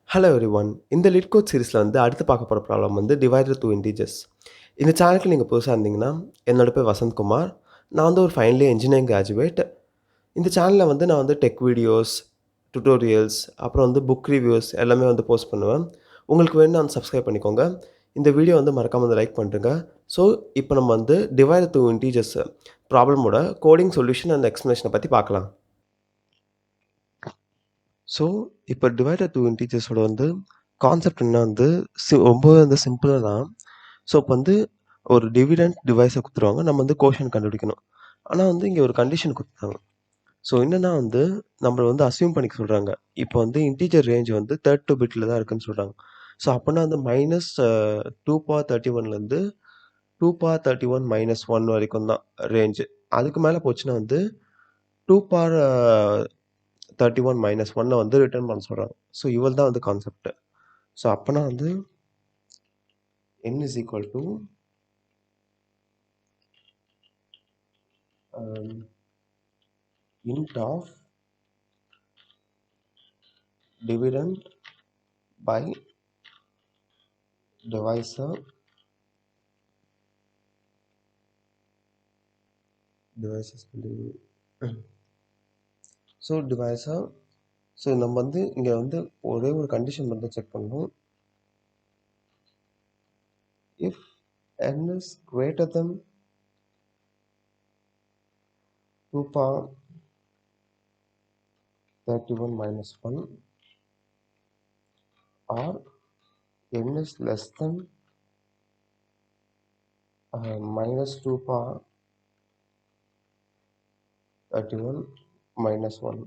Hello everyone. இந்த Leetcode சீரிஸ்ல அடுத்து பார்க்க போற ப்ராப்ளம் டிவைடட் டூ இன்டிஜர்ஸ். இந்த சேனலுக்கு நீங்க புதுசா இருந்தீங்கன்னா, என்னோட பேர் வசந்த்குமார். நான் ஒரு ஃபைனல் இயர் இன்ஜினியரிங் கிராஜுவேட். இந்த சேனல்ல நான் டெக் வீடியோஸ், டியூட்டோரியல்ஸ், அப்புறம் புக் ரிவ்யூஸ் எல்லாமே போஸ்ட் பண்ணுவேன். உங்களுக்கு வேணும்னா சப்ஸ்கிரைப் பண்ணிக்கோங்க. இந்த வீடியோ மறக்காம லைக் பண்ணிடுங்க. ஸோ, இப்போ நம்ம டிவைடட் டூ இன்டிஜர்ஸ் ப்ராப்ளமோட கோடிங் சொல்யூஷன் அண்ட் எக்ஸ்ப்ளனேஷன பத்தி பார்க்கலாம். ஸோ, இப்போ டிவைடட் டூ இன்டிஜர்ஸோட கான்செப்ட் என்ன ரொம்பவே சிம்பிளா தான். ஸோ, இப்போ ஒரு டிவிடெண்ட் டிவைஸ குடுத்துருவாங்க. நம்ம கோஷன்ட் கண்டுபிடிக்கணும். ஆனா இங்க ஒரு கண்டிஷன் குடுத்துருக்காங்க. ஸோ, என்னன்னா நம்மள அஸ்யூம் பண்ணிக்க சொல்றாங்க. இப்போ இன்டிஜர் ரேஞ்ச் 32 பிட்ல தான் இருக்குன்னு சொல்றாங்க. ஸோ, அப்பன்னா மைனஸ் 2 பவர் 31லேருந்து 2 பவர் 31 மைனஸ் 1 வரைக்கும் தான் ரேஞ்ச். அதுக்கு மேல போச்சுன்னா 2 பவர் 31 மைனஸ் 1 ரிட்டர்ன் பண்ண சொல்றாங்க. ஸோ, இவ்வளவு தான் கான்செப்ட். ஸோ, அப்பன்னா n is equal to int of dividend by divisor devices so divisor. So நம்ம இங்க ஒரே ஒரு கண்டிஷன் மட்டும் செக் பண்ணணும். If n is greater than 2 power 31 minus 1 or n is less than minus 2 power 31 minus 1.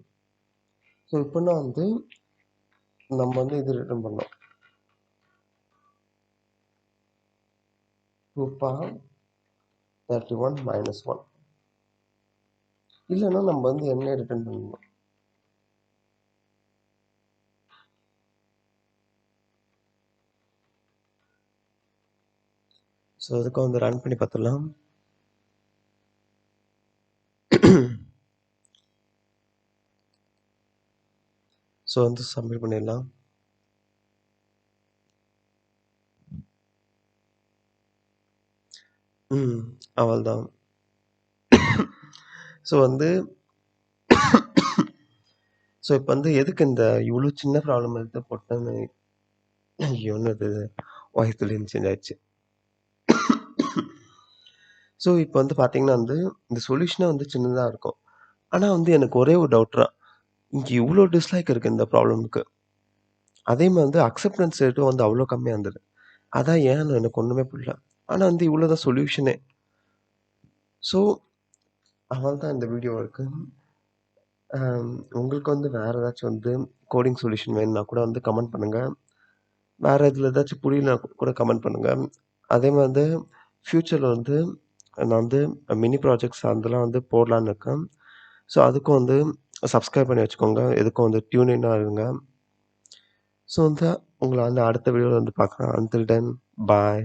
So இப்போனா நம்ம இது return பண்ணோம். 2 power 31 minus 1. இல்லைன்னா நம்ம என்ன ரிட்டர்ன் பண்ணணும். ஸோ அதுக்கு ரன் பண்ணி பார்த்துடலாம். ஸோ சப்மிட் பண்ணிடலாம். அவ்வளோதான். ஸோ ஸோ இப்போ எதுக்கு இந்த இவ்வளோ சின்ன ப்ராப்ளம் போட்டேன்னு என்னது வாய்ஸ் சேஞ்ச் ஆயிடுச்சு. ஸோ இப்போ பார்த்தீங்கன்னா இந்த சொல்யூஷனே சின்னதாக இருக்கும். ஆனால் எனக்கு ஒரே ஒரு டவுட்ரா, இங்கே இவ்வளோ டிஸ்லைக் இருக்குது இந்த ப்ராப்ளமுக்கு. அதே மாதிரி அக்செப்டன்ஸ் ரேட்டும் அவ்வளோ கம்மியாக இருந்தது. அதான் ஏன்னு எனக்கு ஒன்றுமே புரியல. ஆனால் இவ்வளோ தான் சொல்யூஷனே. ஸோ அவ்வளோதான் இந்த வீடியோ இருக்கு. உங்களுக்கு வேறு ஏதாச்சும் கோடிங் சொல்யூஷன் வேணும்னா கூட கமெண்ட் பண்ணுங்கள். வேறு இதில் ஏதாச்சும் புரியலனா கூட கமெண்ட் பண்ணுங்கள். அதே மாதிரி ஃப்யூச்சரில் நான் மினி ப்ராஜெக்ட்ஸ் அதெல்லாம் போடலான்னு இருக்கேன். ஸோ அதுக்கும் சப்ஸ்கிரைப் பண்ணி வச்சுக்கோங்க. எதுக்கும் டியூனிங்காக இருங்க. ஸோ உங்களை அடுத்த வீடியோவில் பார்க்குறேன். அன்டில் தென் பாய்.